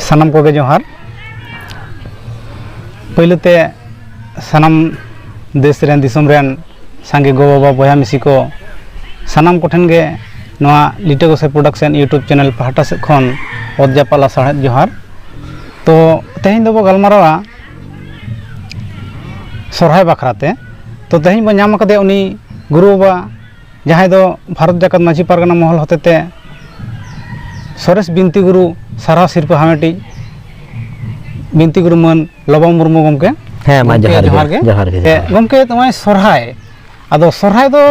सानाम को जोहार पहलेते सानाम देश रेन दिसम रेन सांगे गो बाबा बया मिसी को सानाम को ठेन गे नवा लिटे गोसाई प्रोडक्शन यूट्यूब चैनल पहाटा से खन ओदजापाला साहेब जोहार तो तेहन दो गलमारावा सोरहाय बाखराते तो तेहन बो नाम कदे उनी गुरु बाबा जहां दो भारत जाकत माझी पारगना महल होतेते सोरेस बिनती गुरु सारा सिरपा हामेटी बिनती गुरु मन लबा मुर्मू गमके हाँ मा जोहार गे गमके तमाय सोरहाय आदो सोरहाय दो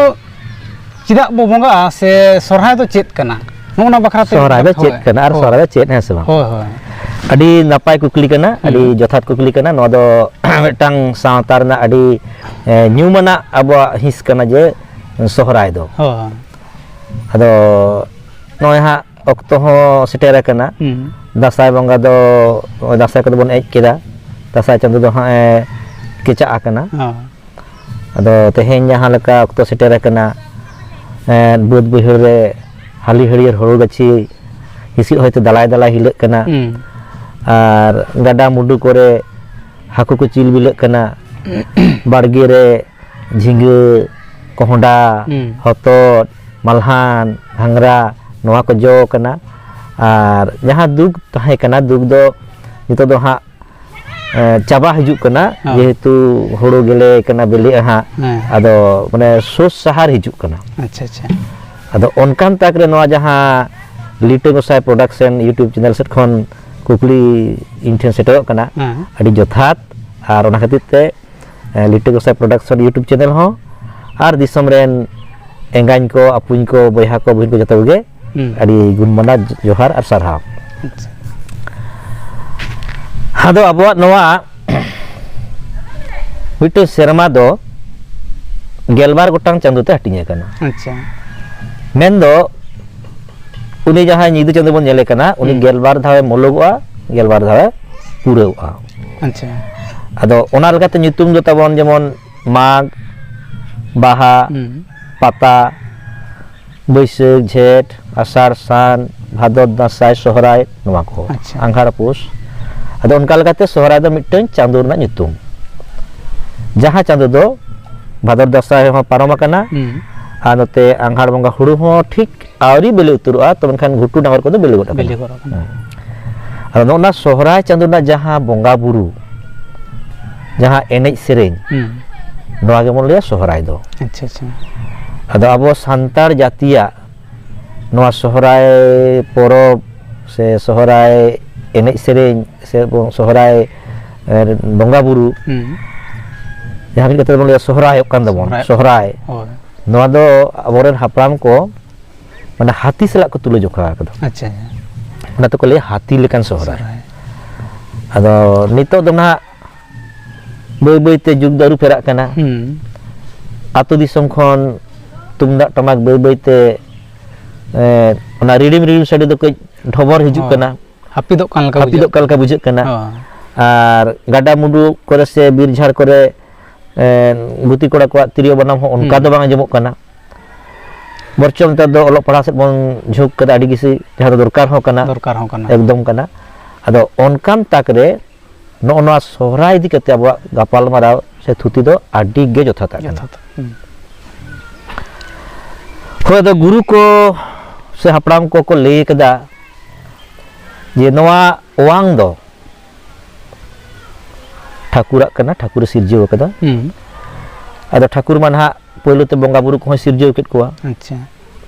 चिदा बो बंगा से सोरहाय दो चेत कना नोना बखराते सोरहाय दो चेत कना आर सोरहाय दो चेत है से होय होय अडी नपाय कुकली कना अडी जथात कुकली कना नो दो मिटांग सावतार ना अडी न्यूमना अब हिस कना जे सोहराय दो होय अदो नोय हा अक्तो हो सेटेर कना दासाय बंगा दो दासाय को बन एज केदा दासाय चंदो दो हा केचा आकना अदो तेहेन जहां लका अक्तो सेटेर कना बुद बुहर रे हाली हरियर हरो गछि हिसी होयतो दलाय दलाय हिलक कना और गडा मुडू करे हाकु को चिल बिलक कना बाड़गे रे झिंगे कोहडा हतोद मलहान घांगरा नवा को जो कना और जहां दुग तहे कना दुग दो नितो दो हा चाबा हिजुक कना जेहेतु होड़ो गेले कना बेले हा आदो माने सोस सहार हिजुक कना अच्छा अच्छा आदो ओनकान तक रे नवा जहां लिटे गोसाई प्रोडक्शन यूट्यूब चैनल सेट खन कुकली इंटेन सेटो कना अडी जथात और ओना खातिर ते लिटे गोसाई प्रोडक्शन यूट्यूब चैनल हो और दिसम रेन एंगाइन को अपुन को बयहा को बहिन को जतो गे अडी गुणमाना जोहार और सारहाव हादो अबो नवा मिटो सेरमा दो गेलबार गोटांग चांदो ते हटिंगे कना अच्छा मेन दो उनी जहां निदु चंदो बन नेले कना उनी गेलबार धावे मोलोगआ गेलबार धावे पुरेवा अच्छा आदो ओना लगाते nyutum दो तबन जेमन माग बाहा पाता बैसाख झेठ आषाढ़ सान भादर दासाय सोहराय नवा को आंघार पुस आदो उनका लगाते सोहराय दो मिटन चांदो ना nyutum जहां चांदो दो भादर दासाय हो पारम कना आनते आंघार बंगा हुड़ू हो ठीक आवरी बेले उतरुआ तो मनखान घुटू डांगर को दो बेले गोटा बेले करा और नोना सोहराय चांदो ना जहां बंगा बुरु जहां एनेज सेरेन नोआ के मन लिया सोहराय दो अच्छा अच्छा आदो अबो सांतार जातिया नोआ सोहराय परब से सोहराय एनेज सेरेन से सोहराय बंगा बुरु जहां के मन लिया सोहराय कान दबन सोहराय नोआ दो अबोरेन हापराम को माने हाथी सला को तुलो जोखा कदो अच्छा ना तो को ले हाथी लेकान सोहराय आदो नितो दो ना बय बय ते जुग दारू फेरा कना आतो दिसम खन तुमदा टमाक बय बय ते ओना रिडिम साइड दो को ढोबर हिजुक कना हापिदो कान लका बुझक कना और गाडा मुडु करे से बीरझाड़ करे गुती कोड़ा को तिरियो बनाम हो उनका दो बांग जमोक कना बरचम त दो ओलो पढ़ा से बन झुक कदा अडी किसी जहां दरकार हो कना एकदम कना आदो ओनकान तक रे नोना सोहराय दी कते अब गापाल माराव से थुती दो अडी गे जथाता हो दो गुरु को से हपड़ाम को ले कदा जे नोआ वांग दो ठाकुरा कना ठाकुर सिरजेव कदा आदो ठाकुर मानहा पहले ते बंगा बुरु को सिरजेव केत कोआ अच्छा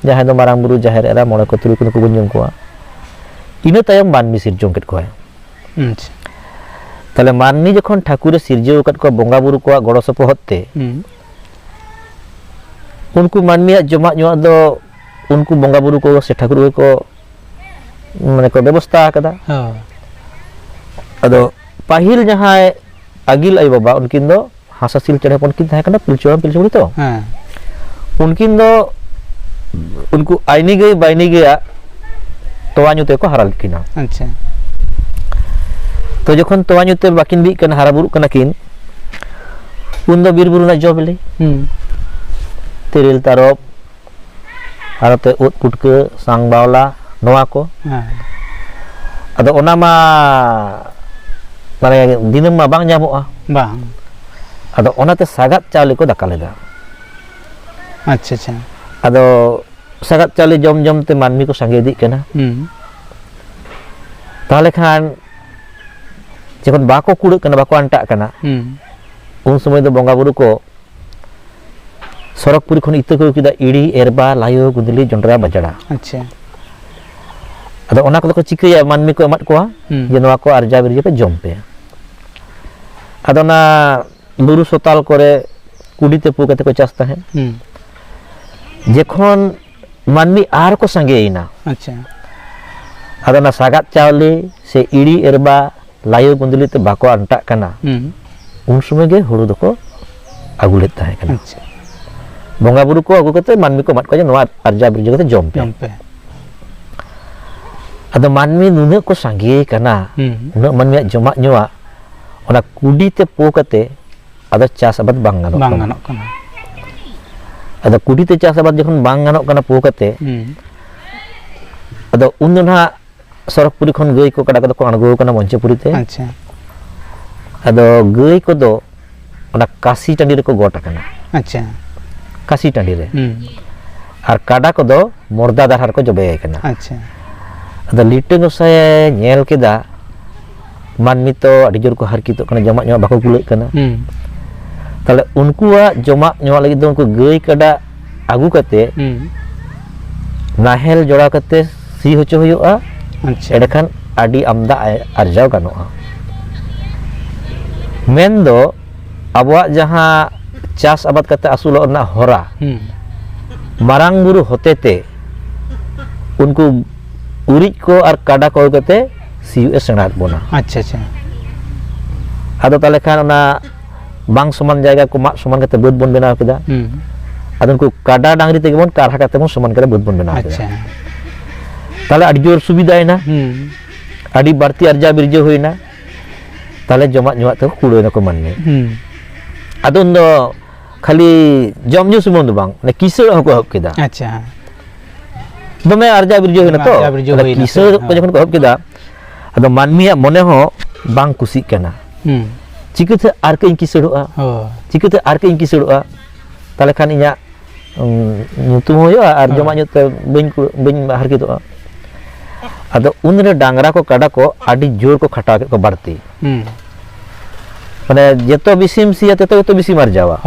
जहां दो मारांग बुरु जाहेर एरा मोड़ा को तुरु को गुंजम कोआ इनो तायम मानमी सिरजों केत कोआ अच्छा तले माननी जखन ठाकुर सिरजेव कत को बंगा बुरु को गड़ो सपोहते उनको मानमिया जमा न्योआ दो उनको बंगा बुरु को से ठाकुर को माने को व्यवस्था कदा अदो पाहिल जहां अगिल आई बाबा उनकिन दो हासासिल चढ़े उनकिन था कना पिलचुड़ी तो उनकिन दो उनको आईनी गई बाइनी गया तोवान्यू ते को हराल किना अच्छा तो जखन तोवान्यू ते बाकिन बी कना हरा बुरु कना किन उन दो बीर बुरु ना जो बेले तेरेल तारब आरते उत पुटके सांग बावला नवा को ᱟᱫᱚ ᱚᱱᱟ ᱢᱟ ᱢᱟᱱᱮ ᱫᱤᱱᱟᱹᱢ ᱢᱟ ᱵᱟᱝ ᱧᱟᱢᱚᱜᱼᱟ, bang. ᱟᱫᱚ ᱚᱱᱟᱛᱮ ᱥᱟᱜᱟᱫ ᱪᱟᱣᱞᱮ ᱠᱚ ᱫᱟᱠᱟ ᱞᱮᱫᱟ᱾ Acha acha. ᱟᱫᱚ ᱥᱟᱜᱟᱫ ᱪᱟᱣᱞᱮ ᱡᱚᱢ ᱡᱚᱢ ᱛᱮ ᱢᱟᱹᱱᱢᱤ ᱠᱚ ᱥᱟᱸᱜᱮ ᱤᱫᱤᱜ ᱠᱟᱱᱟ᱾ ᱛᱟᱦᱚᱞᱮ ᱠᱷᱟᱱ ᱡᱚᱠᱷᱚᱱ ᱵᱟᱠᱚ ᱠᱩᱲᱟᱹᱜ ᱠᱟᱱᱟ, ᱵᱟᱠᱚ ᱟᱱᱴᱟᱜ ᱠᱟᱱᱟ, ᱩᱱ ᱥᱚᱢᱚᱭ ᱫᱚ ᱵᱚᱸᱜᱟ ᱵᱩᱨᱩ ᱠᱚ ᱥᱚᱨᱚᱜᱽᱯᱩᱨᱤ ᱠᱷᱚᱱ ᱤᱛᱟᱹ ᱠᱚ ᱟᱹᱜᱩ ᱠᱮᱫᱟ, ᱤᱲᱤ, ᱮᱨᱵᱟ, ᱞᱟᱭᱚ, ᱜᱩᱫᱽᱞᱤ, ᱡᱚᱱᱰᱨᱟ, ᱵᱟᱡᱽᱲᱟ᱾ Acha. ᱟᱫᱚ ᱚᱱᱟ ᱠᱚᱫᱚ ᱠᱚ ᱪᱤᱠᱟᱹᱭᱟ, ᱢᱟᱹᱱᱢᱤ ᱠᱚ ᱮᱢᱟᱫ ᱠᱚᱣᱟ ᱡᱮ ᱱᱚᱣᱟ ᱠᱚ ᱟᱨᱡᱟᱣ ᱵᱤᱨᱡᱟᱹ ᱯᱮ ᱡᱚᱢ ᱯᱮ᱾ ᱟᱫᱚ ᱚᱱᱟ ᱵᱩᱨᱩ ᱥᱚᱛᱟᱞ ᱠᱚᱨᱮ ᱠᱩᱰᱤᱛᱮ ᱯᱩ ᱠᱟᱛᱮ ᱠᱚ ᱪᱟᱥ ᱛᱟᱦᱮᱸᱫ᱾ ᱡᱚᱠᱷᱚᱱ ᱢᱟᱹᱱᱢᱤ ᱟᱨ ᱠᱚ ᱥᱟᱸᱜᱮᱭᱮᱱᱟ, Acha. ᱟᱫᱚ ᱚᱱᱟ ᱥᱟᱜᱟᱫ ᱪᱟᱣᱞᱮ ᱥᱮ ᱤᱲᱤ, ᱮᱨᱵᱟ, ᱞᱟᱭᱚ, ᱜᱩᱸᱫᱽᱞᱤ ᱛᱮ ᱵᱟᱠᱚ ᱟᱱᱴᱟᱜ ᱠᱟᱱᱟ, ᱩᱱ ᱥᱚᱢᱚᱭ ᱜᱮ ᱦᱩᱲᱩ ᱫᱚᱠᱚ ᱟᱹᱜᱩ ᱞᱮᱫ ᱛᱟᱦᱮᱸ ᱠᱟᱱᱟ᱾ Acha. ᱵᱚᱸᱜᱟ ᱵᱩᱨᱩ ᱠᱚ ᱟᱹᱜᱩ ᱠᱟᱛᱮ ᱢᱟᱹᱱᱢᱤ ko ᱮᱢᱟᱫ ᱠᱚᱣᱟ ᱡᱮ ᱱᱚᱣᱟ ᱟᱨᱡᱟᱣ ᱵᱤᱨᱡᱟᱹ ᱠᱟᱛᱮ ᱡᱚᱢ ᱯᱮ᱾ Jompe. ᱟᱫᱚ ᱢᱟᱹᱱᱢᱤ ᱱᱩᱱᱟᱹᱜ ᱠᱚ ᱥᱟᱸᱜᱮ ᱠᱟᱱᱟ, ᱩᱱᱟᱹᱜ ᱢᱟᱹᱱᱢᱤᱭᱟᱜ ᱡᱚᱢᱟᱜ ᱧᱩᱣᱟᱜ, ᱚᱱᱟ ᱠᱩᱰᱤᱛᱮ ᱯᱩ ᱠᱟᱛᱮ ᱟᱫᱚ ᱪᱟᱥ ᱟᱵᱟᱫ ᱵᱟᱝ ᱜᱟᱱᱚᱜ Bang ᱠᱟᱱᱟ᱾ ganok kana. ᱟᱫᱚ ᱠᱩᱰᱤᱛᱮ ᱪᱟᱥ ᱟᱵᱟᱫ ᱡᱚᱠᱷᱚᱱ ᱵᱟᱝ ᱜᱟᱱᱚᱜ ᱠᱟᱱᱟ ᱯᱩ ᱠᱟᱛᱮ, ᱟᱫᱚ ᱩᱱ ᱫᱚ ᱱᱟᱦᱟᱜ ᱥᱚᱨᱚᱜᱽᱯᱩᱨᱤ ᱠᱷᱚᱱ ᱜᱟᱹᱭ ᱠᱚ ᱠᱟᱰᱟ ᱠᱚᱫᱚ ᱠᱚ ᱟᱬᱜᱚ ᱠᱟᱱᱟ ᱢᱚᱧᱪᱚᱯᱩᱨᱤ ᱛᱮ᱾ Acha. ᱟᱫᱚ ᱜᱟᱹᱭ ᱠᱚᱫᱚ ᱚᱱᱟ ᱠᱟᱥᱤ ᱴᱟᱺᱰᱤ ᱨᱮᱠᱚ ᱜᱚᱴ ᱟᱠᱟᱱᱟ, Acha. ᱠᱟᱥᱤ ᱴᱟᱺᱰᱤ ᱨᱮ, ᱟᱨ ᱠᱟᱰᱟ ᱠᱚᱫᱚ ᱢᱚᱨᱫᱟ ᱫᱟᱨᱦᱟ ᱨᱮᱠᱚ ᱡᱚᱵᱮ ᱠᱟᱱᱟ᱾ Acha. ᱟᱫᱚ ᱞᱤᱴᱟᱹ ᱜᱚᱸᱥᱟᱭ ᱧᱮᱞ ᱠᱮᱫᱟ ᱢᱟᱹᱱᱢᱤ ᱛᱚ ᱟᱹᱰᱤ ᱡᱳᱨ ᱠᱚ ᱦᱟᱨᱠᱮᱛᱚᱜ ᱠᱟᱱᱟ, ᱡᱚᱢᱟᱜ ᱧᱩᱣᱟᱜ ᱵᱟᱠᱚ ᱠᱩᱞᱟᱹᱜ ᱠᱟᱱᱟ᱾ ᱛᱟᱦᱞᱮ ᱩᱱᱠᱩᱣᱟᱜ ᱡᱚᱢᱟᱜ ᱧᱩᱣᱟᱜ ᱞᱟᱹᱜᱤᱫ ᱫᱚ ᱩᱱᱠᱩ ᱜᱟᱹᱭ ᱠᱟᱰᱟ ᱟᱹᱜᱩ ᱠᱟᱛᱮ ᱱᱟᱦᱮᱞ ᱡᱚᱲᱟᱣ ᱠᱟᱛᱮ ᱥᱤ ᱦᱚᱪᱚ ᱦᱩᱭᱩᱜᱼᱟ, Acha. ᱮᱸᱰᱮᱠᱷᱟᱱ ᱟᱹᱰᱤ ᱟᱢᱫᱟ ᱟᱨᱡᱟᱣ ᱜᱟᱱᱚᱜᱼᱟ᱾ ᱢᱮᱱᱫᱚ ᱟᱵᱚᱣᱟᱜ ᱡᱟᱦᱟᱸ ᱪᱟᱥ ᱟᱵᱟᱫ ᱠᱟᱛᱮ ᱟᱹᱥᱩᱞᱚᱜ ᱨᱮᱱᱟᱜ ᱦᱚᱨᱟ, ᱢᱟᱨᱟᱝ ᱵᱩᱨᱩ ᱦᱚᱛᱮᱛᱮ ᱩᱱᱠᱩ ᱩᱨᱤᱡ ko ᱟᱨ ᱠᱟᱰᱟ ko ᱟᱹᱜᱩ ᱠᱟᱛᱮ ᱥᱤᱭᱳᱜ ᱮ ᱥᱮᱬᱟ ᱟᱫ ᱵᱚᱱᱟ᱾ Acha acha. ᱟᱫᱚ ᱛᱟᱦᱚᱞᱮ ᱠᱷᱟᱱ ᱚᱱᱟ ᱵᱟᱝ ᱥᱚᱢᱟᱱ ᱡᱟᱭᱜᱟ ko ᱢᱟᱜ ᱥᱚᱢᱟᱱ ᱠᱟᱛᱮ ᱵᱟᱹᱫᱽ ᱵᱚᱱ ᱵᱮᱱᱟᱣ ᱠᱮᱫᱟ᱾ ᱟᱫᱚ ᱩᱱᱠᱩ ᱠᱟᱰᱟ ᱰᱟᱝᱨᱤ ᱛᱮᱜᱮ ᱵᱚᱱ ᱠᱟᱨᱦᱟ ᱠᱟᱛᱮ ᱵᱚᱱ ᱥᱚᱢᱟᱱ ᱠᱟᱛᱮ ᱵᱟᱹᱫᱽ ᱵᱚᱱ ᱵᱮᱱᱟᱣ Acha. ᱠᱮᱫᱟ᱾ ᱛᱟᱦᱚᱞᱮ ᱟᱹᱰᱤ ᱡᱳᱨ ᱥᱩᱵᱤᱫᱷᱟᱭᱮᱱᱟ, ᱟᱹᱰᱤ ᱵᱟᱹᱲᱛᱤ ᱟᱨᱡᱟᱣ ᱵᱤᱨᱡᱟᱹ ᱦᱩᱭᱱᱟ, ᱛᱟᱦᱚᱞᱮ ᱡᱚᱢᱟᱜ ᱧᱩᱣᱟᱜ ᱛᱮᱠᱚ ᱠᱩᱲᱟᱹᱣ ᱱᱟᱠᱚ ᱢᱟᱹᱱᱢᱤ᱾ ᱟᱫᱚ ᱩᱱ ᱫᱚ ᱠᱷᱟᱹᱞᱤ ᱡᱚᱢ ᱧᱩ ᱥᱩᱢᱩᱝ ᱫᱚ ᱵᱟᱝ, ᱠᱤᱥᱟᱹᱬ ᱦᱚᱸᱠᱚ ᱮᱦᱚᱵ ᱠᱮᱫᱟ᱾ Acha. ᱫᱚᱢᱮ ᱟᱨᱡᱟᱣ ᱵᱤᱨᱡᱟᱹ ᱦᱩᱭᱱᱟ ᱛᱚ, ᱟᱨᱡᱟᱣ ᱵᱤᱨᱡᱟᱹ ᱦᱩᱭᱱᱟ ᱠᱤᱥᱟᱹᱬ ᱥᱮ, ᱠᱚ ᱡᱚᱠᱷᱚᱱ ᱠᱚ ᱮᱦᱚᱵ ᱠᱮᱫᱟ, ᱟᱫᱚ ᱢᱟᱹᱱᱢᱤᱭᱟᱜ ᱢᱚᱱᱮ ᱦᱚᱸ ᱵᱟᱝ ᱠᱩᱥᱤᱜ ᱠᱟᱱᱟ, ᱪᱤᱠᱟᱹᱛᱮ ᱟᱨ ᱠᱟᱹᱡ ᱤᱧ ᱠᱤᱥᱟᱹᱬᱚᱜᱼᱟ, ᱪᱤᱠᱟᱹᱛᱮ ᱟᱨ ᱠᱟᱹᱡ ᱤᱧ ᱠᱤᱥᱟᱹᱬᱚᱜᱼᱟ, ᱛᱟᱦᱚᱞᱮ ᱠᱷᱟᱱ ᱤᱧᱟᱹᱜ ᱧᱩᱛᱩᱢ ᱦᱚᱸ ᱦᱩᱭᱩᱜᱼᱟ ᱟᱨ ᱡᱚᱢᱟᱜ ᱧᱩ ᱛᱮ ᱵᱟᱹᱧ ᱦᱟᱨᱠᱮᱛᱚᱜᱼᱟ᱾ ᱟᱫᱚ ᱩᱱᱨᱮ ᱰᱟᱝᱨᱟ ko ᱠᱟᱰᱟ ko ᱟᱹᱰᱤ ᱡᱳᱨ ᱠᱚ ᱠᱷᱟᱴᱟᱣ ᱠᱮᱫ ᱠᱚ ᱵᱟᱹᱲᱛᱤ, ᱢᱟᱱᱮ ᱡᱚᱛᱚ ᱵᱤᱥᱤᱢ ᱥᱤᱭᱟ ᱛᱚᱛᱚ ᱵᱤᱥᱤᱢ ᱟᱨᱡᱟᱣᱟ᱾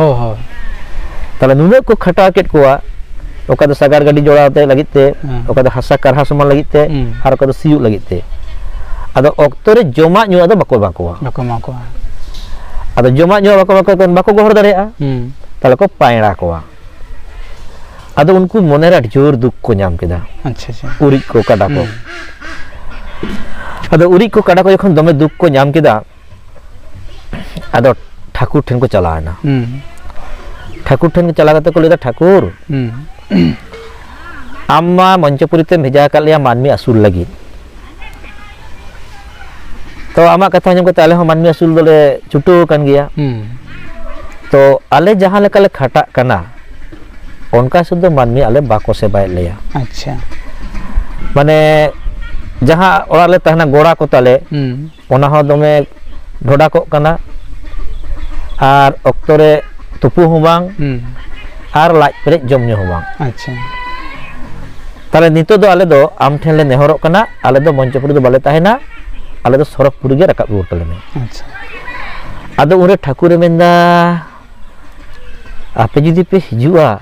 ᱛᱟᱦᱚᱞᱮ ᱱᱩᱱᱟᱹᱜ ᱠᱚ ᱠᱷᱟᱴᱟᱣ ᱠᱮᱫ ᱠᱚᱣᱟ, ᱚᱠᱟ ᱫᱚ ᱥᱟᱜᱟᱲ ᱜᱟᱹᱰᱤ ᱡᱚᱲᱟᱣ ᱛᱮ ᱞᱟᱹᱜᱤᱫ ᱛᱮ, ᱚᱠᱟ ᱫᱚ ᱦᱟᱥᱟ ᱠᱟᱨᱦᱟ ᱥᱚᱢᱟᱱ ᱞᱟᱹᱜᱤᱫ ᱛᱮ, ᱟᱨ ᱚᱠᱟ ᱫᱚ ᱥᱤᱭᱳᱜ ᱞᱟᱹᱜᱤᱫ ᱛᱮ᱾ ᱟᱫᱚ ᱚᱠᱛᱚ ᱨᱮ ᱡᱚᱢᱟᱜ ᱧᱩᱣᱟᱜ ᱫᱚ ᱵᱟᱠᱚ ᱮᱢᱟ ᱠᱚᱣᱟ᱾ ᱟᱫᱚ ᱡᱚᱢᱟᱜ ᱧᱩᱣᱟᱜ ᱵᱟᱠᱚ ᱮᱢᱟ ᱠᱚᱣᱟ, ᱵᱟᱠᱚ ᱜᱚᱦᱚᱲ ᱫᱟᱲᱮᱭᱟᱜᱼᱟ, ᱛᱟᱦᱚᱞᱮ ᱠᱚ ᱯᱟᱭᱲᱟ ᱠᱚᱣᱟ᱾ ᱟᱫᱚ ᱩᱱᱠᱩ ᱢᱚᱱᱮᱨᱮ ᱟᱹᱰᱤ ᱡᱳᱨ ᱫᱩᱠ ko ᱧᱟᱢ ᱠᱮᱫᱟ, ᱩᱨᱤᱡ ko ᱠᱟᱰᱟ ko᱾ ᱟᱫᱚ ᱩᱨᱤᱡ ko ᱠᱟᱰᱟ ko ᱡᱚᱠᱷᱚᱱ ᱫᱚᱢᱮ ᱫᱩᱠ ko ᱧᱟᱢ ᱠᱮᱫᱟ, ᱟᱫᱚ ᱴᱷᱟᱹᱠᱩᱨ ᱴᱷᱮᱱ ko ᱪᱟᱞᱟᱣᱮᱱᱟ᱾ ᱴᱷᱟᱹᱠᱩᱨ ᱴᱷᱮᱱ ᱪᱟᱞᱟᱣ ᱠᱟᱛᱮ ko ᱞᱟᱹᱭᱫᱟ, ᱴᱷᱟᱹᱠᱩᱨ, ᱟᱢ ᱢᱟ ᱢᱚᱧᱪᱚᱯᱩᱨᱤ ᱛᱮᱢ ᱵᱷᱮᱡᱟ ᱟᱠᱟᱫ ᱞᱮᱭᱟ ᱢᱟᱹᱱᱢᱤ ᱟᱹᱥᱩᱞ ᱞᱟᱹᱜᱤᱫ, ᱛᱚ ᱟᱢᱟᱜ ᱠᱟᱛᱷᱟ ᱟᱸᱡᱚᱢ ᱠᱟᱛᱮ ᱟᱞᱮ ᱦᱚᱸ ᱢᱟᱹᱱᱢᱤ ᱟᱹᱥᱩᱞ ᱫᱚᱞᱮ ᱪᱷᱩᱴᱟᱹᱣ ᱟᱠᱟᱱ ᱜᱮᱭᱟ᱾ ᱛᱚ ᱟᱞᱮ ᱡᱟᱦᱟᱸ ᱞᱮᱠᱟ ᱞᱮ ᱠᱷᱟᱴᱟᱜ ᱠᱟᱱᱟ, ᱚᱱᱠᱟ ᱦᱤᱥᱟᱹᱵ ᱫᱚ ᱢᱟᱹᱱᱢᱤ ᱟᱞᱮ ᱵᱟᱠᱚ ᱥᱮᱵᱟᱭᱮᱫ ᱞᱮᱭᱟ᱾ Acha. ᱢᱟᱱᱮ ᱡᱟᱦᱟᱸ ᱚᱲᱟᱜ ᱨᱮ ᱛᱟᱦᱮᱱᱟ ᱜᱚᱲᱟ ko ᱛᱟᱞᱮ, ᱚᱱᱟ ᱦᱚᱸ ᱫᱚᱢᱮ ᱰᱷᱚᱰᱟᱠᱚᱜ ᱠᱟᱱᱟ, ᱟᱨ ᱚᱠᱛᱚ ᱨᱮ ᱛᱩᱯᱩ ᱦᱚᱸ ᱵᱟᱝ, ᱟर लाज पेरेज जम ᱧᱩ ᱦᱚᱸ ᱵᱟᱝ। ᱟᱪᱪᱷᱟ। তাহলে নিতো ᱫᱚ ᱟᱞᱮ ᱫᱚ ᱟᱢ ᱴᱷᱮᱱ ᱞᱮ ᱱᱮᱦᱚᱨᱚᱜ ᱠᱟᱱᱟ, ᱟᱞᱮ ᱫᱚ ᱢᱚᱧᱪᱚᱯᱩᱨᱤ ᱫᱚ ᱵᱟᱞᱮ ᱛᱟᱦᱮᱱᱟ, ᱟᱞᱮ ᱫᱚ ᱥᱚᱨᱚᱜᱽᱯᱩᱨᱤ ᱜᱮ ᱨᱟᱠᱟᱵ ᱨᱩᱣᱟᱹᱲ ᱠᱟᱞᱮ ᱢᱮ। ᱟᱪᱪᱷᱟ। ᱟᱫᱚ ᱩᱱᱨᱮ ᱴᱷᱟᱹᱠᱩᱨᱮ ᱢᱮᱱᱫᱟ ᱟᱯᱮ ᱡᱩᱫᱤ ᱯᱮ ᱦᱤᱡᱩᱜᱼᱟ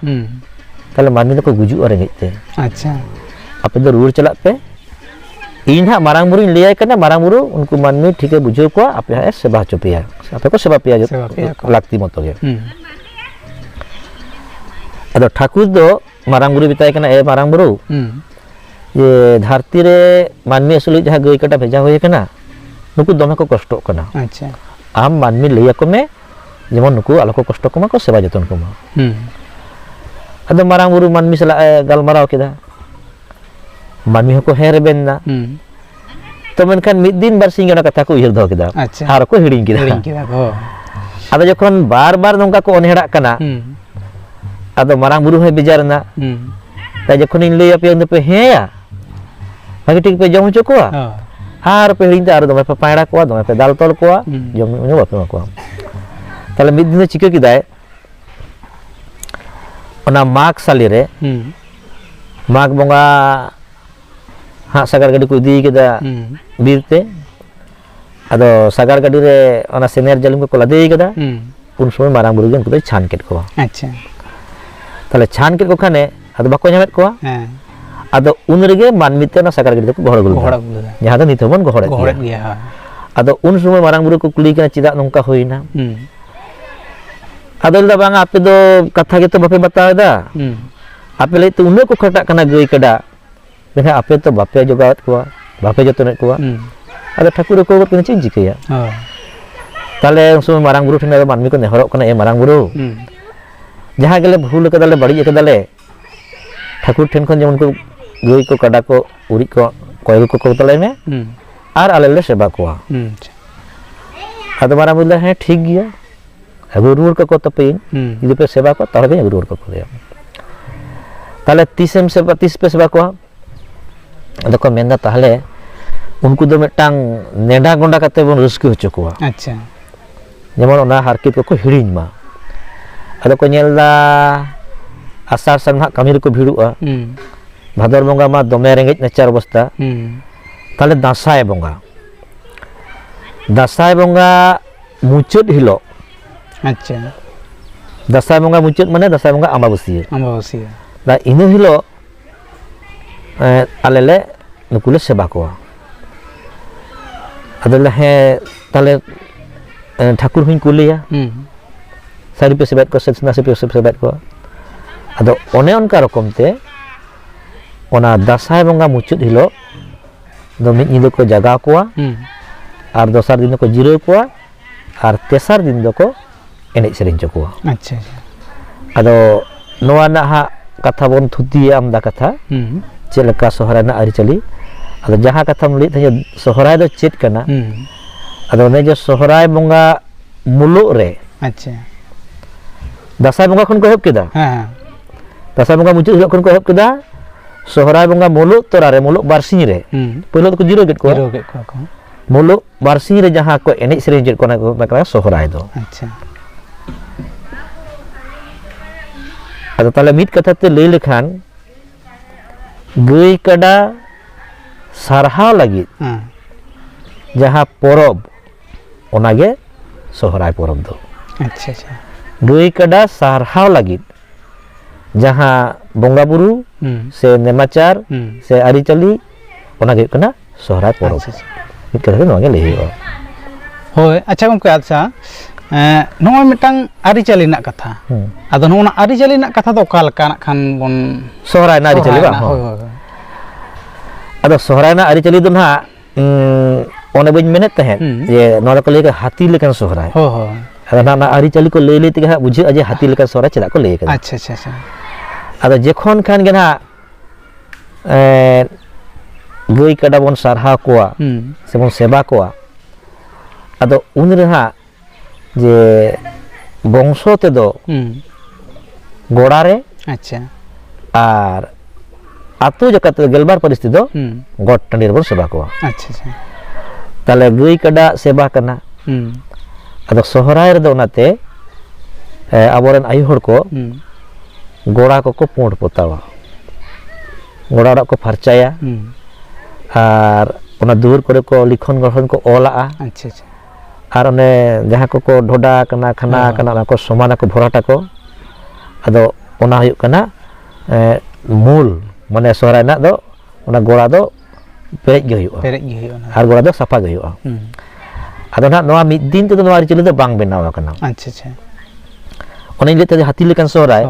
তাহলে ᱢᱟᱹᱱᱢᱤ ᱫᱚᱠᱚ ᱜᱩᱡᱩᱜᱼᱟ ᱨᱮᱸᱜᱮᱡ ᱛᱮ। ᱟᱪᱪᱷᱟ। ᱟᱯᱮ ᱫᱚ ᱨᱩᱣᱟᱹᱲ ᱪᱟᱞᱟᱜ ᱯᱮ, ᱤᱧ ᱦᱟᱸᱜ ᱢᱟᱨᱟᱝ ᱵᱩᱨᱩᱧ ᱞᱟᱹᱭᱟᱭ ᱠᱟᱱᱟ, ᱢᱟᱨᱟᱝ ᱵᱩᱨᱩ ᱩᱱᱠᱩ ᱢᱟᱹᱱᱢᱤ ᱴᱷᱤᱠᱮ ᱵᱩᱡᱷᱟᱹᱣ ᱠᱚᱣᱟ, ᱟᱯᱮ ᱦᱟᱸᱜ ᱥᱮᱵᱟ ᱦᱚᱪᱚ ᱯᱮᱭᱟ, ᱟᱯᱮ ᱠᱚ ᱥᱮᱵᱟ ᱯᱮᱭᱟ ᱞᱟᱹᱠᱛᱤ ᱢᱚᱛᱚ ᱜᱮ। ᱟᱫᱚ ᱴᱷᱟᱹᱠᱩᱨ ᱫᱚ ᱢᱟᱨᱟᱝ ᱵᱩᱨᱩ ᱢᱮᱛᱟᱭ ᱠᱟᱱᱟ, ᱮ ᱢᱟᱨᱟᱝ ᱵᱩᱨᱩ ᱡᱮ ᱫᱷᱟᱹᱨᱛᱤ ᱨᱮ ᱢᱟᱹᱱᱢᱤ ᱟᱹᱥᱩᱞ ᱡᱟᱦᱟᱸ ᱜᱟᱹᱭ ᱠᱟᱰᱟ ᱵᱷᱮᱡᱟ ᱦᱩᱭ ᱟᱠᱟᱱᱟ, ᱱᱩᱠᱩ ᱫᱚᱢᱮ ᱠᱚ ᱠᱚᱥᱴᱚᱜ ᱠᱟᱱᱟ। ᱟᱪᱪᱷᱟ। ᱟᱢ ᱢᱟᱹᱱᱢᱤ ᱞᱟᱹᱭ ᱟᱠᱚ ᱢᱮ ᱡᱮᱢᱚᱱ ᱱᱩᱠᱩ ᱟᱞᱚ ᱠᱚ ᱠᱚᱥᱴᱚ ᱠᱚᱢᱟ, ᱠᱚ ᱥᱮᱵᱟ ᱡᱚᱛᱚᱱ ᱠᱚᱢᱟ। ᱟᱫᱚ ᱢᱟᱨᱟᱝ ᱵᱩᱨᱩ ᱢᱟᱹᱱᱢᱤ ᱥᱟᱞᱟᱜ ᱮ ᱜᱟᱞᱢᱟᱨᱟᱣ ᱠᱮᱫᱟ, ᱢᱟᱹᱱᱢᱤ ᱦᱚᱸᱠᱚ ᱦᱮᱸ ᱨᱮᱵᱮᱱ ᱮᱱᱟ। ᱛᱚ ᱢᱮᱱᱠᱷᱟᱱ ᱢᱤᱫ ᱫᱤᱱ ᱵᱟᱨᱥᱤᱧ ᱚᱱᱟ ᱠᱟᱛᱷᱟ ᱠᱚ ᱩᱭᱦᱟᱹᱨ ᱫᱚᱦᱚ ᱠᱮᱫᱟ, ᱟᱨ ᱠᱚ ᱦᱤᱲᱤᱧ ᱠᱮᱫᱟ। ᱟᱫᱚ ᱡᱚᱠᱷᱚᱱ ᱵᱟᱨ ᱵᱟᱨ ᱱᱚᱝᱠᱟ ᱠᱚ ᱚᱱᱦᱮᱲᱟᱜ ᱠᱟᱱᱟ, ᱟᱫᱚ ᱢᱟᱨᱟᱝ ᱵᱩᱨᱩ ᱦᱚᱸᱭ ᱵᱮᱡᱟᱨ ᱮᱱᱟ। ᱛᱟই ᱡᱚᱠᱷᱚᱱᱤᱧ ᱞᱟᱹᱭ ᱟᱯᱮᱭᱟ ᱩᱱ ᱫᱚᱯᱮ ᱦᱮᱸᱭᱟ, ᱵᱷᱟᱜᱤ ᱴᱷᱤᱠ ᱯᱮ ᱡᱚᱢ ᱦᱚᱪᱚ ᱠᱚᱣᱟ, Ar pe hiring ar dome pe paira koa dome pe dal tol koa jom nyu bape ma koa tale mid din chika kidai ona mag salire mag bonga ha sagar gadi ko idi keda birte ado sagar gadi re ona senior jalim ko lade keda un somoy marang buru gen ko chan ket koa acha tale chan ket ko khane ado bako nyamet koa ado un rege manmite na sagar gadi ko gohor gulu jaha do nithobon gohor gya ado un somoy marang buru ko kuli kana chida nongka hoina ado da bang ape do katha ge to bape bataw da ape le to unne ko khatak kana gei kada beha ape to bape jogawat ko bape jotonet ko ado thakur ko kena chin jikaya tale un somoy marang buru thene manmi ko nehorok kana e marang buru jaha gele bhul kadale badi kadale Thakur ठेन खन जेमन को गई को कड़ा को उरी को कोयल को तले में आर आले ले सेवा को आदो मारा बोले है ठीक गया अगु रूर को तपेन इदि पे सेवा को तहबे अगु रूर को दे ताले 30 पे सेवा को आदो को मेंदा ताले उनको दो मिटांग नेडा गोंडा कते बन रस्क होचो को अच्छा जेमन ओना हारकित को हिड़िन मा आदो को नेलदा आसार सान कमी को भिड़ुआ भादर बंगा मा दमे रेंगेज नेचार अवस्था ताले दासाय बंगा मुचाद हिलो अच्छा दासाय बंगा मुचाद माने दासाय बंगा अमाबस्या दा इन हिलो आलेले नुकुले सेवा को अदले हे ताले ठाकुर हुई कुलिया सारी पे सेवा को सचना से पे सेवा को ado one onka rokom te ona dasai bonga muchut hilo do mid nido ko jaga koa ar dosar din ko jiro koa ar tesar din do ko enej sering koa acha ado noa na ha katha bon thuti amda katha chelaka sohra na ari chali ado jaha katha mli thanya sohra do chet kana ado ne je sohra bonga muluk re acha dasai bonga khon ko heb keda dasai bonga muncul hilok kon ko heb keda sohrai bonga muluk torare muluk barsing re pelo ko jiro get ko muluk barsing re jaha ko enej sereng jet ko na ko makra sohrai do acha ado tale mit katha te lei lekhan gei kada sarha lagi jaha porob onage sohrai porob do acha acha gei kada sarha lagi जहाँ बंगा बुरु से नेमाचार से आरिचली ओना गे कना सोहराय परब मिट करे नोगे लेहि होय अच्छा गमके अच्छा नोय मिटांग आरिचली ना कथा आदो नोना आरिचली ना कथा दो काल काना खान बन सोहराय ना आरिचली बा होय होय आदो सोहराय ना आरिचली दो ना ओने बइन मेने तहे जे नोरा को लेके हाथी लेकन सोहराय हो हो अदा ना आरिचली को ले लेते के बुझे अजे हाथी लेकन सोहराय चला को ले के अच्छा अच्छा अच्छा ada jekon kan gena gei kada bon sarha koa sebon seba koa ado unre ha je bongso te do godare acha ar atu jakat gelbar paristi do god tandir bon seba koa acha acha tale gei kada seba kana ado sohrai re do nate aboren ayu hor ko गोड़ा को pond पोतावा गोड़ा को फरचाया और ओना दूर करे को लिखन गठन को ओला अच्छा अच्छा और ओने जहां को ढोडा कना खाना कना ना को समाना को भराटा को अदो ओना हुयु कना मूल माने सोहराय ना दो ओना गोड़ा दो पेरेज गे हुयु और गोड़ा दो सफा गे हुयु अदो ना नोआ मिद दिन ते नोआ रिचली दो बांग बेनावा कना अच्छा अच्छा ओने लेते हाथी लेकन सोहराय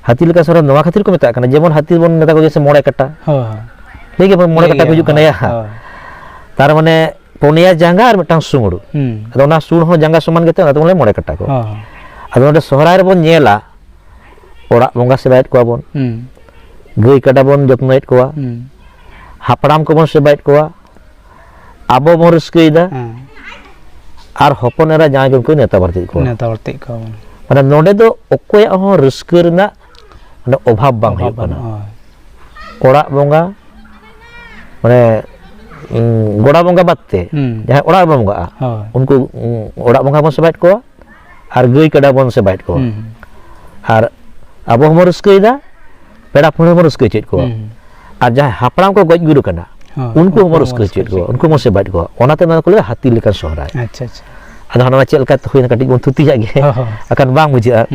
हाथी लेका सोहराय नोआ खातिर को मेता कना जेमन हाथी बन मेता को जैसे मोड़े कटा ठीक है मोड़े कटा को हिजु कना या तार माने पोनिया जांगा और मिटांग सुंगड़ू अदो ना सुण हो जांगा समान गेते ना तो मोले मोड़े कटा को अदो ओंडे सोहराय रे बन नेला ओड़ा बंगा सेबायत को बन गई कटा बन जत्नयत को हापड़ाम को बन सेबायत को आबो बन रस्कैदा और हपन एरा जाय गन को नेता बरती को माने नोडे दो ओकोया हो रस्कर ना माने अभाव बांग हुयु कना ओड़ा बंगा माने goda bongga batte jahan ora bongga unku ora bongga bon sebaik ko ar geuy kada bon sebaik ko ar abo mo ruskei da peda phone mo ruskei chet ko ar jahan hapram ko goj guru kana unku mo ruskei chet ko unku mo sebaik ko onate na ko le hati lekan sohrai अच्छा अच्छा ado hana chet lekat huina katik bon tuti jage akan bang bujia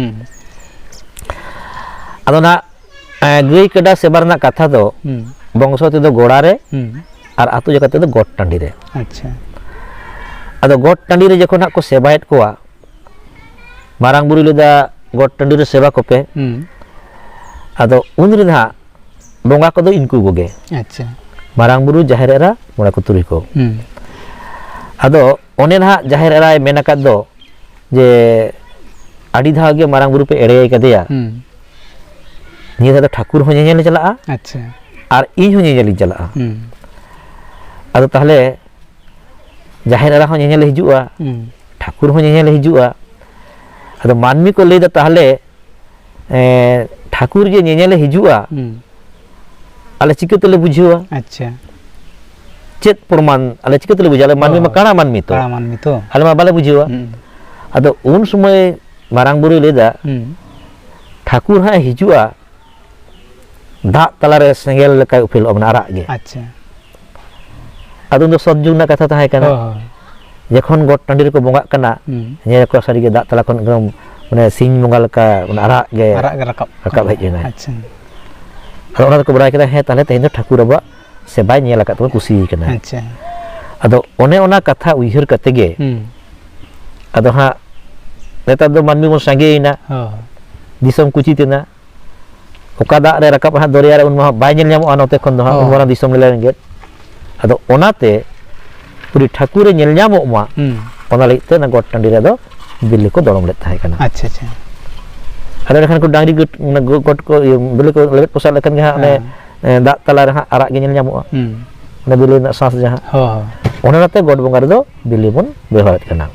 ado na geuy kada sebar na katha do bongso te do goda re আর আতু জায়গাতে তো goat Tandi রে আচ্ছা আদো goat Tandi রে যখন কো সেবায়েত কোয়া মারাং বুড়ি লেদা গট টান্ডি রে সেবা কোপে আদো উনরি না বঙ্গা কো দো ইনকু গোগে আচ্ছা মারাং বুড়ু জাহের এরা মোড়া কো তুরি কো আদো অনে না জাহের এরা মেনাকাত দো যে আডি ধা গে মারাং বুড়ু পে এড়ে কাদেয়া নিয়ে দাদা ঠাকুর হয়ে ñeñele চালা আচ্ছা আর ইন হয়ে ñeñele চালা ᱟᱫᱚ ᱛᱟᱦᱞᱮ ᱡᱟᱦᱮᱨ ᱮᱨᱟ ᱦᱚᱸ ᱧᱮᱧᱮᱞ ᱦᱤᱡᱩᱜᱼᱟ ঠাকুর ᱦᱚᱸ ᱧᱮᱧᱮᱞ ᱦᱤᱡᱩᱜᱼᱟ ᱟᱫᱚ ᱢᱟᱹᱱᱢᱤ ᱠᱚ ᱞᱟᱹᱭᱫᱟ ᱛᱟᱦᱞᱮ ঠাকুর যে ᱧᱮᱧᱮᱞ ᱦᱤᱡᱩᱜᱼᱟ ᱟᱞᱮ ᱪᱤᱠᱟᱹᱛᱮᱞᱮ ᱵᱩᱡᱷᱟᱹᱣᱟ আচ্ছা ᱪᱮᱫ ᱯᱨᱚᱢᱟᱱ ᱟᱞᱮ ᱪᱤᱠᱟᱹᱛᱮᱞᱮ ᱵᱩᱡᱷᱟᱹᱣᱟ ᱟᱞᱮ ᱢᱟᱹᱱᱢᱤ ᱢᱟ ᱠᱟᱬᱟ ᱢᱟᱹᱱᱢᱤ ᱛᱚ ᱟᱞᱮ ᱢᱟ ᱵᱟᱞᱮ ᱵᱩᱡᱷᱟᱹᱣᱟ ᱟᱫᱚ ᱩᱱ ᱥᱚᱢᱚᱭ ᱢᱟᱨᱟᱝ ᱵᱩᱨᱩᱭ ᱞᱟᱹᱭᱫᱟ ঠাকুর ᱦᱟᱸᱜ ᱦᱤᱡᱩᱜᱼᱟ ᱫᱟᱜ ᱛᱟᱞᱟᱨᱮ ᱥᱮᱸᱜᱮᱞ ᱞᱮᱠᱟᱭ ᱩᱯᱮᱞᱚᱜᱼᱟ ᱢᱟᱱᱮ ᱟᱨᱟᱜ ᱜᱮ আচ্ছা ᱟᱫᱚ ᱫᱚ ᱥᱚᱛᱡᱩᱜ ᱨᱮᱱᱟᱜ ᱠᱟᱛᱷᱟ ᱛᱟᱦᱮᱸ ᱠᱟᱱᱟ ᱡᱚᱠᱷᱚᱱ ᱜᱚᱴ ᱴᱟᱺᱰᱤ ᱨᱮᱠᱚ ᱵᱚᱸᱜᱟᱜ ᱠᱟᱱᱟ ᱧᱮᱞ ᱠᱚ ᱥᱟᱹᱨᱤᱜᱮ ᱫᱟᱜ ᱛᱟᱞᱟ ᱠᱷᱚᱱ ᱮᱠᱫᱚᱢ ᱢᱟᱱᱮ ᱥᱤᱧ ᱵᱚᱸᱜᱟ ᱞᱮᱠᱟ ᱟᱨᱟᱜ ᱜᱮ ᱨᱟᱠᱟᱵ ᱦᱮᱡ ᱮᱱᱟ আচ্ছা ᱟᱫᱚ ᱚᱱᱟ ᱫᱚᱠᱚ ᱵᱟᱲᱟᱭ ᱠᱮᱫᱟ ᱦᱮᱸ ᱛᱟᱦᱞᱮ ᱛᱮᱦᱮᱧ ᱫᱚ ᱴᱷᱟকুর ᱟᱵᱚᱣᱟᱜ ᱥᱮᱵᱟᱭ ᱧᱮᱞ ᱟᱠᱟᱫ ᱛᱮᱵᱚᱱ ᱠᱩᱥᱤ ᱠᱟᱱᱟ আচ্ছা ᱟᱫᱚ ᱚᱱᱮ ᱚᱱᱟ ᱠᱟᱛᱷᱟ ᱩᱭᱦᱟᱹᱨ ᱠᱟᱛᱮ ᱜᱮ ᱟᱫᱚ ᱦᱟᱸᱜ ᱱᱮᱛᱟর ᱫᱚ ᱢᱟᱹᱱᱢᱤ ᱵᱚᱱ ᱥᱟᱸᱜᱮᱭᱮᱱᱟ ᱫᱤᱥᱚᱢ ᱠᱩᱪᱤᱛᱮᱱᱟ ᱚᱠᱟ ᱫᱟᱜ ᱨᱮ ᱨᱟᱠᱟᱵ ᱦᱟᱸᱜ ᱫᱚᱨᱭᱟ ᱨᱮ ᱩᱱ ᱢᱟ ᱵᱟᱭ ᱧᱮᱞ ᱧᱟᱢᱚᱜᱼᱟ ᱱᱚᱛᱮ ᱠᱷᱚᱱ ᱫᱚ ᱦᱟᱸᱜ ᱩᱱ ᱢᱟᱨᱟᱝ ᱫᱤᱥᱚᱢ ᱞᱮᱱᱜᱮ ᱟᱫᱚ ᱚᱱᱟᱛᱮ ᱯᱩᱨᱤ ᱴᱷᱟকুর ᱮ ᱧᱮᱞ ᱧᱟᱢᱚᱜ ᱢᱟ ᱚᱱᱟ ᱞᱟᱹᱜᱤᱫ ᱛᱮ ᱚᱱᱟ ᱜᱚᱴ ᱴᱟᱺᱰᱤ ᱨᱮᱫᱚ ᱵᱤᱞᱤ ᱠᱚ ᱫᱚᱲᱚᱢ ᱞᱮᱫ ᱛᱟᱦᱮᱸ ᱠᱟᱱᱟ আচ্ছা আচ্ছা ᱟᱫᱚ ᱮᱱᱠᱷᱟন ᱠᱚ ᱰᱟᱝᱨᱤ ᱜᱚᱴ ᱠᱚ ᱵᱤᱞᱤ ᱠᱚ ᱞᱮᱵᱮᱫ ᱯᱚᱥᱟᱜ ᱞᱮᱠᱷᱟᱱ ᱜᱮ ᱦᱟᱸᱜ ᱚᱱᱮ ᱫᱟᱜ ᱛᱟᱞᱟ ᱨᱮ ᱦᱟᱸᱜ ᱟᱨᱟᱜ ᱜᱮ ᱧᱮᱞ ᱧᱟᱢᱚᱜᱼᱟ ᱚᱱᱟ ᱵᱤᱞᱤ ᱨᱮᱱᱟᱜ ᱥᱟᱸᱥ ᱡᱟᱦᱟᱸ ᱚᱱᱟᱛᱮ ᱜᱚᱴ ᱵᱚᱸᱜᱟ ᱨᱮᱫᱚ ᱵᱤᱞᱤ ᱵᱚᱱ ᱵᱮᱣᱦᱟᱨᱮᱫ ᱠᱟᱱᱟ